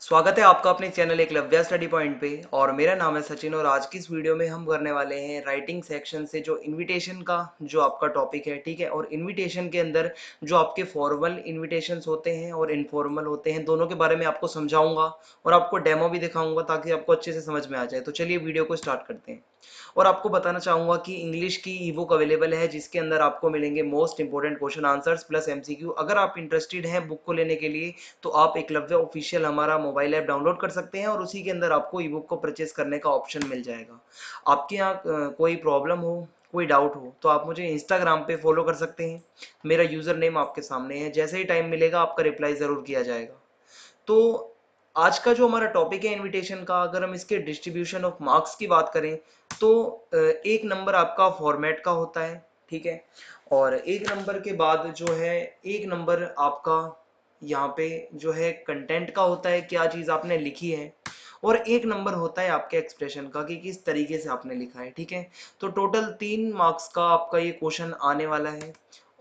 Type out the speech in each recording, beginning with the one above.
स्वागत है आपका अपने चैनल एकलव्य स्टडी पॉइंट पे। और मेरा नाम है सचिन और आज की इस वीडियो में हम करने वाले हैं राइटिंग सेक्शन से जो इनविटेशन का जो आपका टॉपिक है, ठीक है। और इनविटेशन के अंदर जो आपके फॉर्मल इनविटेशंस होते हैं और इनफॉर्मल होते हैं, दोनों के बारे में आपको समझाऊंगा और आपको डेमो भी दिखाऊंगा ताकि आपको अच्छे से समझ में आ जाए। तो चलिए वीडियो को स्टार्ट करते हैं। और आपको बताना चाहूंगा कि इंग्लिश की ई बुक अवेलेबल है जिसके अंदर आपको मिलेंगे most important question answers plus MCQ. अगर आप इंटरेस्टेड हैं बुक को लेने के लिए तो आप एकलव्य ऑफिशियल हमारा मोबाइल ऐप डाउनलोड कर सकते हैं और उसी के अंदर आपको ई बुक को परचेज करने का ऑप्शन मिल जाएगा। आपके यहाँ कोई प्रॉब्लम हो, कोई डाउट हो तो आप मुझे इंस्टाग्राम पे फॉलो कर सकते हैं। मेरा यूज़र नेम आपके सामने है, जैसे ही टाइम मिलेगा आपका रिप्लाई ज़रूर किया जाएगा। तो आज का जो हमारा टॉपिक है इनविटेशन का, अगर हम इसके डिस्ट्रीब्यूशन ऑफ मार्क्स की बात करें तो एक नंबर आपका फॉर्मेट का होता है, ठीक है। और एक नंबर के बाद जो है एक नंबर आपका यहाँ पे जो है कंटेंट का होता है, क्या चीज़ आपने लिखी है। और एक नंबर होता है आपके एक्सप्रेशन का कि किस तरीके से आपने लिखा है, ठीक है। तो टोटल 3 मार्क्स का आपका ये क्वेश्चन आने वाला है।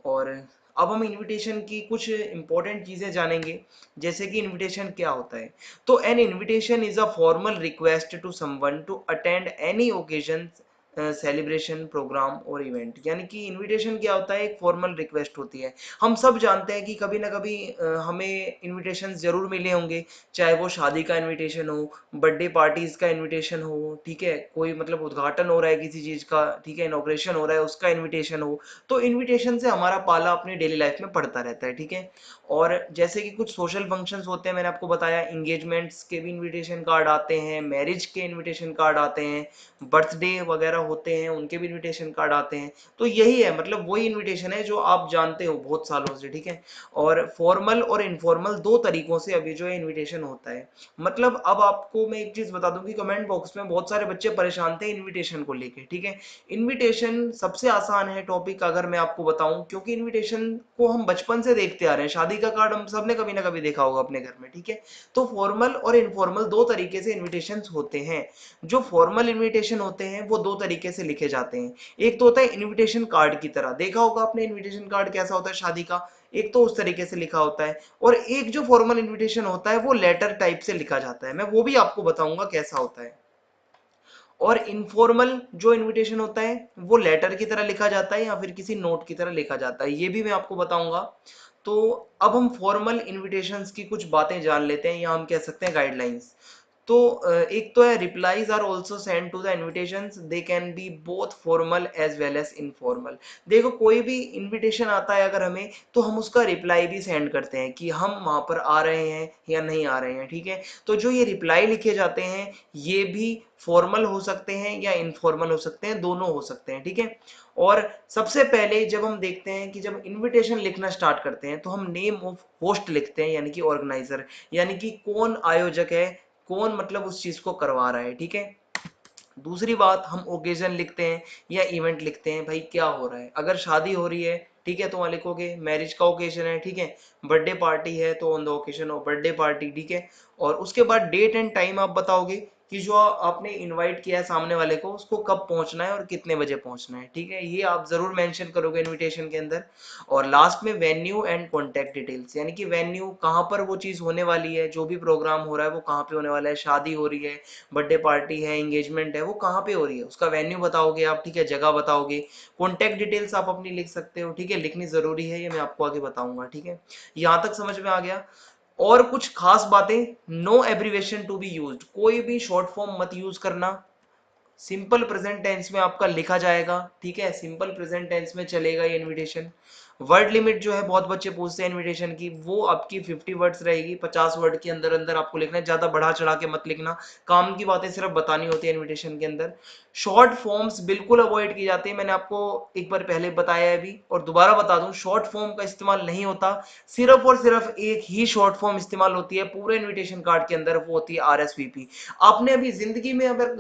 और अब हम इनविटेशन की कुछ इंपॉर्टेंट चीज़ें जानेंगे, जैसे कि इनविटेशन क्या होता है। तो an invitation is a formal request to someone to attend any occasion, celebration, program और इवेंट। यानी कि इनविटेशन क्या होता है, एक फॉर्मल रिक्वेस्ट होती है। हम सब जानते हैं कि कभी ना कभी हमें इनविटेशन जरूर मिले होंगे, चाहे वो शादी का इनविटेशन हो, बर्थडे पार्टीज का इनविटेशन हो, ठीक है, कोई मतलब उद्घाटन हो रहा है किसी चीज का, ठीक है, इनॉग्रेशन हो रहा है उसका इनविटेशन हो। तो इनविटेशन से हमारा पाला अपनी डेली लाइफ में पड़ता रहता है, ठीक है। और जैसे कि कुछ सोशल फंक्शंस होते हैं, मैंने आपको बताया, इंगेजमेंट्स के भी इनविटेशन कार्ड आते हैं, मैरिज के इनविटेशन कार्ड आते हैं, बर्थडे वगैरह होते हैं उनके भी इनविटेशन कार्ड आते हैं। तो यही है, मतलब वही इनविटेशन है जो आप जानते हो बहुत सालों से, ठीक है। और फॉर्मल और इनफॉर्मल दो तरीकों से अभी जो है इनविटेशन होता है। मतलब अब आपको मैं एक चीज बता दूं कि कमेंट बॉक्स में बहुत सारे बच्चे परेशान थे इनविटेशन को लेके, ठीक है। इनविटेशन सबसे आसान है टॉपिक अगर मैं आपको बताऊं, क्योंकि इनविटेशन को हम बचपन से देखते आ रहे हैं। शादी का कार्ड हम सबने कभी ना कभी देखा होगा अपने घर में, ठीक है। तो फॉर्मल और इनफॉर्मल दो तरीके से इनविटेशन होते हैं। जो फॉर्मल इनविटेशन होते हैं वो दो तरीके से लिखे जाते हैं। एक तो होता है इनविटेशन कार्ड की तरह, देखा होगा आपने इनविटेशन कार्ड कैसा होता है शादी का, एक तो उस तरीके से लिखा होता है। और एक जो फॉर्मल इनविटेशन होता है वो लेटर टाइप से लिखा जाता है, मैं वो भी आपको बताऊंगा कैसा होता है। और इनफॉर्मल जो इनविटेशन होता है वो लेटर की तरह लिखा जाता है या फिर किसी नोट की तरह लिखा जाता है, ये भी मैं आपको बताऊंगा। तो अब हम फॉर्मल इनविटेशंस की कुछ बातें जान लेते हैं, या हम कह सकते हैं गाइडलाइंस। तो एक तो है replies are also send to the invitations, they can be both formal as well as informal. देखो कोई भी इनविटेशन आता है अगर हमें, तो हम उसका रिप्लाई भी सेंड करते हैं कि हम वहां पर आ रहे हैं या नहीं आ रहे हैं, ठीक है। तो जो ये रिप्लाई लिखे जाते हैं ये भी फॉर्मल हो सकते हैं या इनफॉर्मल हो सकते हैं, दोनों हो सकते हैं, ठीक है। और सबसे पहले जब हम देखते हैं कि जब इनविटेशन लिखना स्टार्ट करते हैं तो हम नेम ऑफ होस्ट लिखते हैं, यानी कि ऑर्गेनाइजर, यानी कि कौन आयोजक है, कौन मतलब उस चीज को करवा रहा है, ठीक है। दूसरी बात, हम ओकेजन लिखते हैं या इवेंट लिखते हैं, भाई क्या हो रहा है। अगर शादी हो रही है, ठीक है, तो वहां लिखोगे मैरिज का ओकेजन है, ठीक है। बर्थडे पार्टी है तो on the occasion of birthday party, ठीक है। और उसके बाद डेट एंड टाइम आप बताओगे कि जो आपने इनवाइट किया है सामने वाले को उसको कब पहुंचना है और कितने बजे पहुंचना है, ठीक है, ये आप जरूर मेंशन करोगे इनविटेशन के अंदर। और लास्ट में वेन्यू एंड कॉन्टैक्ट डिटेल्स, यानी कि वेन्यू कहाँ पर वो चीज होने वाली है, जो भी प्रोग्राम हो रहा है वो कहाँ पे होने वाला है, शादी हो रही है, बर्थडे पार्टी है, एंगेजमेंट है, वो कहाँ पे हो रही है उसका वेन्यू बताओगे आप, ठीक है, जगह बताओगे। कॉन्टैक्ट डिटेल्स आप अपनी लिख सकते हो, ठीक है, लिखनी जरूरी है, ये मैं आपको आगे बताऊंगा, ठीक है। यहाँ तक समझ में आ गया। और कुछ खास बातें, no abbreviation to be used, कोई भी शॉर्ट फॉर्म मत यूज करना। सिंपल प्रेजेंट टेंस में आपका लिखा जाएगा, ठीक है, सिंपल प्रेजेंट टेंस में चलेगा ये इनविटेशन। वर्ड लिमिट जो है बहुत बच्चे पूछते हैं इनविटेशन की, वो आपकी 50 वर्ड्स रहेगी, 50 वर्ड के अंदर अंदर आपको लिखना है, ज्यादा बढ़ा चढ़ा के मत लिखना, काम की बातें सिर्फ बतानी होती है इनविटेशन के अंदर। शॉर्ट फॉर्म्स बिल्कुल अवॉइड की जाती है, मैंने आपको एक बार पहले बताया है अभी और दोबारा बता दूं, शॉर्ट फॉर्म का इस्तेमाल नहीं होता। सिर्फ और सिर्फ एक ही शॉर्ट फॉर्म इस्तेमाल होती है पूरे इनविटेशन कार्ड के अंदर, वो होती है RSVP। आपने अभी जिंदगी में अगर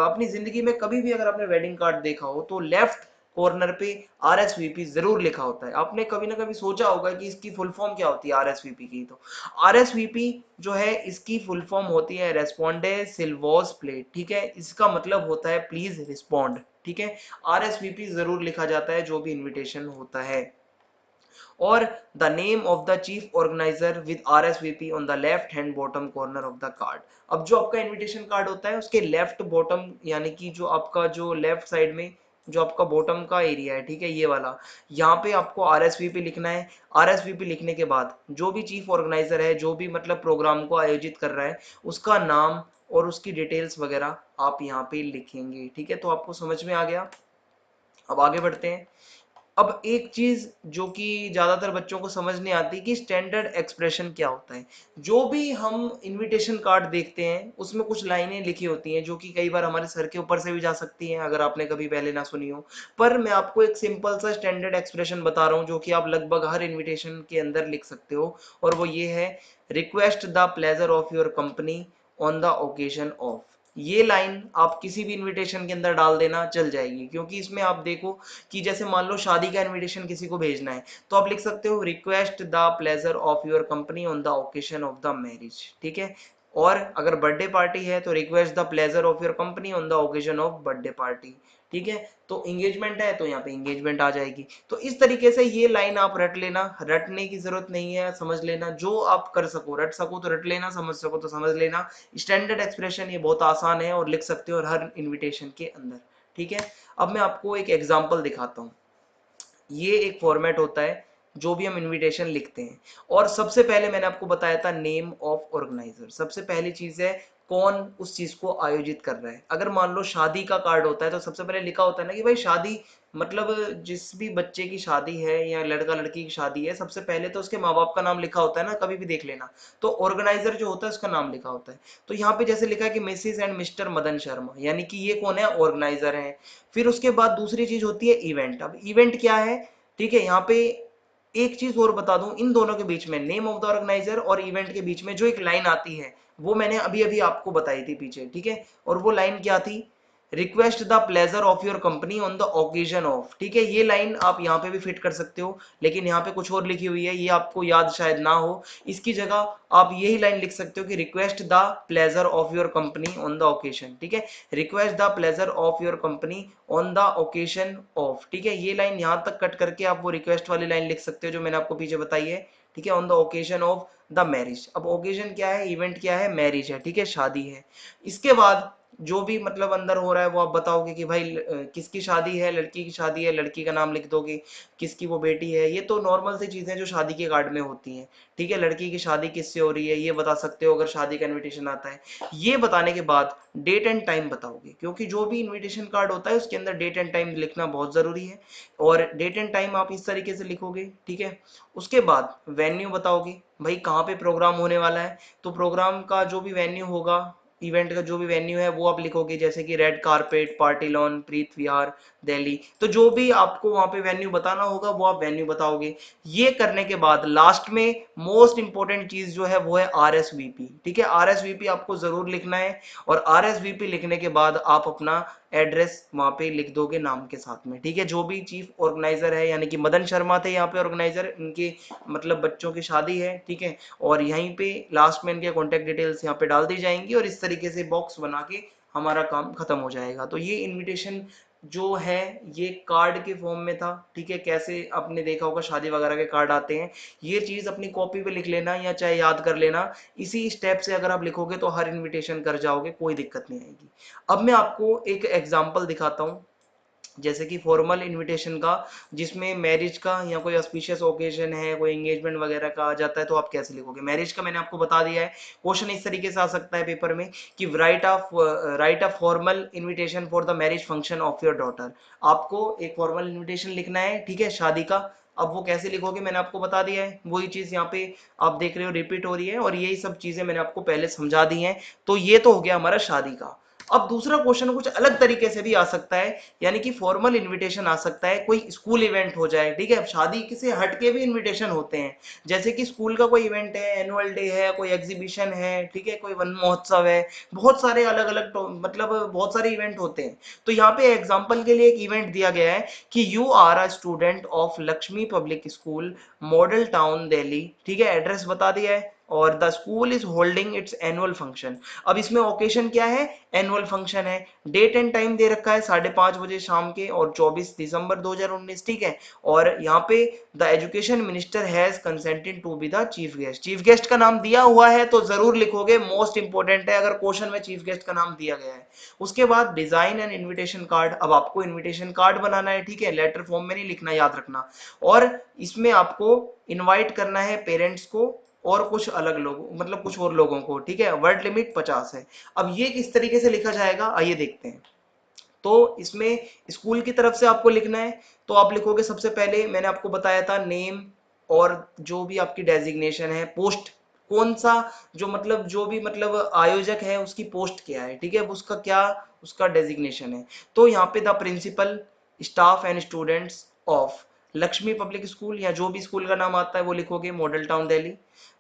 अपनी जिंदगी में कभी भी अगर आपने वेडिंग कार्ड देखा हो तो लेफ्ट कॉर्नर पे RSVP जरूर लिखा होता है। आपने कभी ना कभी सोचा होगा कि इसकी फुल फॉर्म क्या होती है RSVP की। तो RSVP जो है इसकी फुल फॉर्म होती है रेस्पोंडे सिल्वोस प्लेट, ठीक है, इसका मतलब होता है प्लीज रिस्पॉन्ड, ठीक है। RSVP जरूर लिखा जाता है जो भी इन्विटेशन होता है। और the name of the chief organiser with RSVP on the left hand bottom corner of the card. अब जो आपका इनविटेशन कार्ड होता है उसके लेफ्ट बॉटम यानी कि जो आपका जो लेफ्ट साइड में जो आपका बॉटम का एरिया है, ठीक है, ये वाला, यहाँ पे आपको RSVP लिखना है। RSVP लिखने के बाद जो भी चीफ ऑर्गेनाइजर है, जो भी मतलब प्रोग्राम को आयोजित कर रहा है, उसका नाम और उसकी डिटेल्स वगैरह आप यहाँ पे लिखेंगे, ठीक है। तो आपको समझ में आ गया। अब आगे बढ़ते हैं। अब एक चीज जो कि ज्यादातर बच्चों को समझ नहीं आती कि स्टैंडर्ड एक्सप्रेशन क्या होता है। जो भी हम इनविटेशन कार्ड देखते हैं उसमें कुछ लाइनें लिखी होती हैं जो कि कई बार हमारे सर के ऊपर से भी जा सकती हैं, अगर आपने कभी पहले ना सुनी हो। पर मैं आपको एक सिंपल सा स्टैंडर्ड एक्सप्रेशन बता रहा हूँ जो कि आप लगभग हर इन्विटेशन के अंदर लिख सकते हो, और वो ये है, request the pleasure of your company on the occasion of. ये लाइन आप किसी भी इनविटेशन के अंदर डाल देना, चल जाएगी, क्योंकि इसमें आप देखो कि जैसे मान लो शादी का इनविटेशन किसी को भेजना है तो आप लिख सकते हो request the pleasure of your company on the occasion of the marriage, ठीक है। और अगर बर्थडे पार्टी है तो request the pleasure of your company on the occasion of birthday party, ठीक है। तो एंगेजमेंट है तो यहाँ पे एंगेजमेंट आ जाएगी। तो इस तरीके से ये लाइन आप रट लेना, रटने की जरूरत नहीं है, समझ लेना, जो आप कर सको, रट सको तो रट लेना, समझ सको तो समझ लेना। स्टैंडर्ड एक्सप्रेशन ये बहुत आसान है और लिख सकते हो हर इन्विटेशन के अंदर, ठीक है। अब मैं आपको एक एग्जांपल दिखाता हूँ। ये एक फॉर्मेट होता है जो भी हम इनविटेशन लिखते हैं, और सबसे पहले मैंने आपको बताया था नेम ऑफ ऑर्गेनाइजर। सबसे पहली चीज है कौन उस चीज को आयोजित कर रहा है। अगर मान लो शादी का कार्ड होता है तो सबसे पहले लिखा होता है ना कि भाई शादी, मतलब जिस भी बच्चे की शादी है या लड़का लड़की की शादी है, सबसे पहले तो उसके माँ बाप का नाम लिखा होता है ना, कभी भी देख लेना। तो ऑर्गेनाइजर जो होता है उसका नाम लिखा होता है। तो यहाँ पे जैसे लिखा है कि Mrs and mister Madan Sharma, यानी कि ये कौन है, ऑर्गेनाइजर है। फिर उसके बाद दूसरी चीज होती है इवेंट। अब इवेंट क्या है, ठीक है, यहाँ पे एक चीज और बता दूं, इन दोनों के बीच में, नेम ऑफ द ऑर्गेनाइजर और इवेंट के बीच में जो एक लाइन आती है वो मैंने अभी अभी आपको बताई थी पीछे, ठीक है। और वो लाइन क्या थी, request the pleasure of your company on the occasion of, ठीक है। ये लाइन आप यहाँ पे भी फिट कर सकते हो, लेकिन यहाँ पे कुछ और लिखी हुई है, ये आपको याद शायद ना हो। इसकी जगह आप यही लाइन लिख सकते हो कि request the pleasure of your company on the occasion, ठीक है। Request the pleasure of your company on the occasion of, ठीक है। ये लाइन यहाँ तक कट करके आप वो रिक्वेस्ट वाली लाइन लिख सकते हो जो मैंने आपको पीछे बताई है, ठीक है, on the occasion of the marriage. अब ओकेजन क्या है, इवेंट क्या है, मैरिज है, ठीक है, शादी है। इसके बाद जो भी मतलब अंदर हो रहा है वो आप बताओगे कि भाई किसकी शादी है, लड़की की शादी है, लड़की का नाम लिख दोगे, किसकी वो बेटी है। ये तो नॉर्मल सी चीजें जो शादी के कार्ड में होती हैं, ठीक है। लड़की की शादी किससे हो रही है ये बता सकते हो अगर शादी का इनविटेशन आता है। ये बताने के बाद डेट एंड टाइम बताओगे, क्योंकि जो भी इनविटेशन कार्ड होता है उसके अंदर डेट एंड टाइम लिखना बहुत जरूरी है। और डेट एंड टाइम आप इस तरीके से लिखोगे, ठीक है। उसके बाद वेन्यू बताओगे, भाई कहाँ पे प्रोग्राम होने वाला है। तो प्रोग्राम का जो भी वेन्यू होगा, इवेंट का जो भी वेन्यू है वो आप लिखोगे, जैसे कि रेड कारपेट, पार्टी लॉन, प्रीत विहार, दिल्ली। तो जो भी आपको वहां पे वेन्यू बताना होगा वो आप वेन्यू बताओगे। ये करने के बाद लास्ट में मोस्ट इंपॉर्टेंट चीज जो है वो है RSVP, ठीक है। RSVP आपको जरूर लिखना है, और RSVP लिखने के बाद आप अपना एड्रेस वहां पे लिख दोगे नाम के साथ में, ठीक है। जो भी चीफ ऑर्गेनाइजर है, यानी कि मदन शर्मा थे यहाँ पे ऑर्गेनाइजर, इनके मतलब बच्चों की शादी है, ठीक है। और यहीं पे लास्ट में इनके कॉन्टेक्ट डिटेल्स यहाँ पे डाल दी जाएंगी, और इस तरीके से बॉक्स बना के हमारा काम खत्म हो जाएगा। तो ये इनविटेशन जो है ये कार्ड के फॉर्म में था, ठीक है। कैसे आपने देखा होगा शादी वगैरह के कार्ड आते हैं, ये चीज अपनी कॉपी पे लिख लेना या चाहे याद कर लेना। इसी स्टेप से अगर आप लिखोगे तो हर इनविटेशन कर जाओगे, कोई दिक्कत नहीं आएगी। अब मैं आपको एक एग्जांपल दिखाता हूँ, जैसे कि फॉर्मल इनविटेशन का, जिसमें मैरिज का या कोई ऑस्पिशियस ओकेजन है, कोई एंगेजमेंट वगैरह का आ जाता है, तो आप कैसे लिखोगे। मैरिज का मैंने आपको बता दिया है। क्वेश्चन इस तरीके से आ सकता है पेपर में कि right a formal invitation for the marriage function of your daughter. आपको एक फॉर्मल इनविटेशन लिखना है, ठीक है, शादी का। अब वो कैसे लिखोगे मैंने आपको बता दिया है, वही चीज यहाँ पे आप देख रहे हो रिपीट हो रही है, और यही सब चीजें मैंने आपको पहले समझा दी हैं। तो ये तो हो गया हमारा शादी का। अब दूसरा क्वेश्चन कुछ अलग तरीके से भी आ सकता है, यानी कि फॉर्मल इनविटेशन आ सकता है, कोई स्कूल इवेंट हो जाए, ठीक है। शादी से हटके भी इनविटेशन होते हैं, जैसे कि स्कूल का कोई इवेंट है, एनुअल डे है, कोई एग्जीबिशन है, ठीक है, कोई वन महोत्सव है, बहुत सारे अलग अलग मतलब बहुत सारे इवेंट होते हैं। तो यहाँ पे एग्जाम्पल के लिए एक इवेंट दिया गया है कि you are a student of Lakshmi public school, model town Delhi, ठीक है, एड्रेस बता दिया है। और the school is holding its annual function. अब इसमें ओकेशन क्या है, एनुअल फंक्शन है। डेट एंड टाइम दे रखा है 5:30 बजे शाम के और 24 दिसंबर 2019, ठीक है। और यहाँ पे the education minister has consented to be the chief guest. Chief guest का नाम दिया हुआ है तो जरूर लिखोगे, मोस्ट इंपॉर्टेंट है अगर क्वेश्चन में चीफ गेस्ट का नाम दिया गया है। उसके बाद डिजाइन एंड इनविटेशन कार्ड। अब आपको इनविटेशन कार्ड बनाना है, ठीक है, लेटर फॉर्म में नहीं लिखना, याद रखना। और इसमें आपको इनवाइट करना है पेरेंट्स को और कुछ अलग लोग, मतलब कुछ और लोगों को, ठीक है। वर्ड लिमिट 50 है। अब ये किस तरीके से लिखा जाएगा आइए देखते हैं। तो इसमें स्कूल की तरफ से आपको लिखना है, तो आप लिखोगे सबसे पहले मैंने आपको बताया था नेम, और जो भी आपकी डेजिग्नेशन है, पोस्ट कौन सा, जो मतलब जो भी मतलब आयोजक है उसकी पोस्ट क्या है, ठीक है, उसका क्या उसका डेजिग्नेशन है। तो यहाँ पे the principal, staff and students of Lakshmi public school, या जो भी स्कूल का नाम आता है वो लिखोगे, model town Delhi.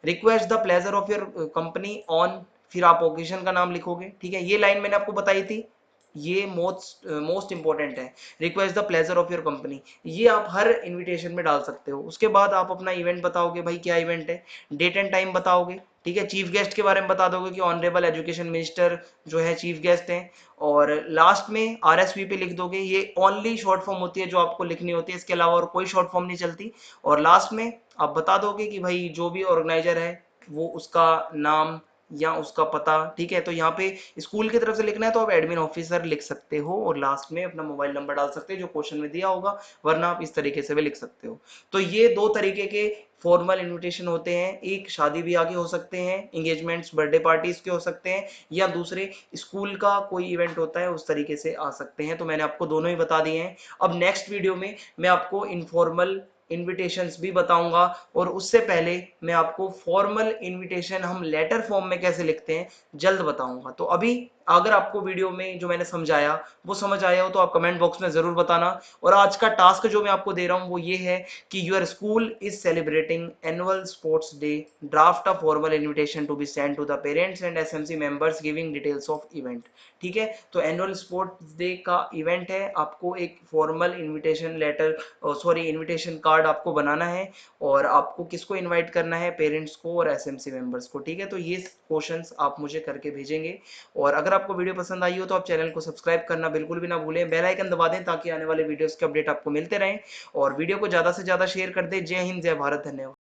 Request the pleasure of your company on, फिर आप ओकेशन का नाम लिखोगे, ठीक है। ये लाइन मैंने आपको बताई थी, ये मोस्ट इंपॉर्टेंट है। Request the pleasure of your company, ये आप हर इनविटेशन में डाल सकते हो। उसके बाद आप अपना इवेंट बताओगे, भाई क्या इवेंट है, डेट एंड टाइम बताओगे, ठीक है। चीफ गेस्ट के बारे में बता दोगे कि ऑनरेबल एजुकेशन मिनिस्टर जो है चीफ गेस्ट हैं। और लास्ट में RSVP लिख दोगे, ये ओनली शॉर्ट फॉर्म होती है जो आपको लिखनी होती है, इसके अलावा और कोई शॉर्ट फॉर्म नहीं चलती। और लास्ट में आप बता दोगे कि भाई जो भी ऑर्गेनाइजर है वो उसका नाम या उसका पता, ठीक है। तो यहाँ पे स्कूल की तरफ से लिखना है तो आप एडमिन ऑफिसर लिख सकते हो और लास्ट में अपना मोबाइल नंबर डाल सकते हो जो क्वेश्चन में दिया होगा, वरना आप इस तरीके से भी लिख सकते हो। तो ये दो तरीके के फॉर्मल इनविटेशन होते हैं, एक शादी ब्याह के हो सकते हैं, एंगेजमेंट्स बर्थडे पार्टीज के हो सकते हैं, या दूसरे स्कूल का कोई इवेंट होता है उस तरीके से आ सकते हैं। तो मैंने आपको दोनों ही बता दिए हैं। अब नेक्स्ट वीडियो में मैं आपको इनफॉर्मल इनविटेशंस भी बताऊंगा, और उससे पहले मैं आपको फॉर्मल इनविटेशन हम लेटर फॉर्म में कैसे लिखते हैं जल्द बताऊंगा। तो अभी अगर आपको वीडियो में जो मैंने समझाया वो समझ आया हो तो आप कमेंट बॉक्स में जरूर बताना। और आज का टास्क जो मैं आपको दे रहा हूं वो ये है कि your school is celebrating annual sports day, draft a formal invitation to be send to the parents and SMC members giving details of event, ठीक है। तो एनुअल स्पोर्ट्स डे का इवेंट है, आपको एक formal invitation letter, sorry invitation card आपको बनाना है, और आपको किसको इनवाइट करना है, पेरेंट्स को और SMC मेंबर्स को, ठीक है। तो ये क्वेश्चंस आप मुझे करके भेजेंगे। और अगर आपको वीडियो पसंद आई हो तो आप चैनल को सब्सक्राइब करना बिल्कुल भी ना भूलें, बेल आइकन दबा दें ताकि आने वाले वीडियोस के अपडेट आपको मिलते रहें, और वीडियो को ज़्यादा से ज़्यादा शेयर कर दें। जय हिंद, जय भारत, धन्यवाद।